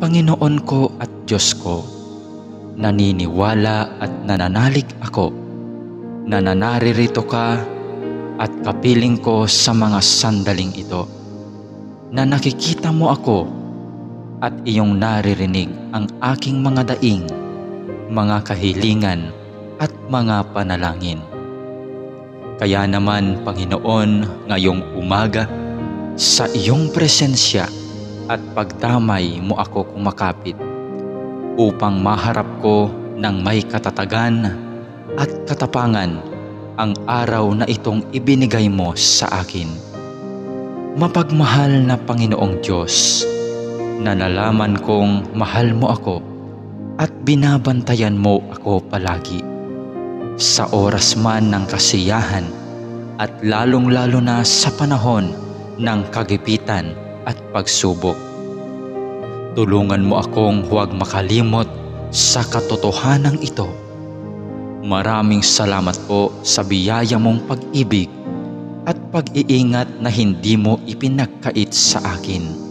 Panginoon ko at Diyos ko, naniniwala at nananalig ako na naririto ka at kapiling ko sa mga sandaling ito, na nakikita mo ako at iyong naririnig ang aking mga daing, mga kahilingan at mga panalangin. Kaya naman, Panginoon, ngayong umaga, sa iyong presensya at pagdamay mo ako kumakapit upang maharap ko ng may katatagan at katapangan ang araw na itong ibinigay mo sa akin. Mapagmahal na Panginoong Diyos, na nalaman kong mahal mo ako at binabantayan mo ako palagi sa oras man ng kasiyahan at lalong-lalo na sa panahon ng kagipitan at pagsubok. Tulungan mo akong huwag makalimot sa katotohanan ito. Maraming salamat po sa biyaya mong pag-ibig at pag-iingat na hindi mo ipinagkait sa akin.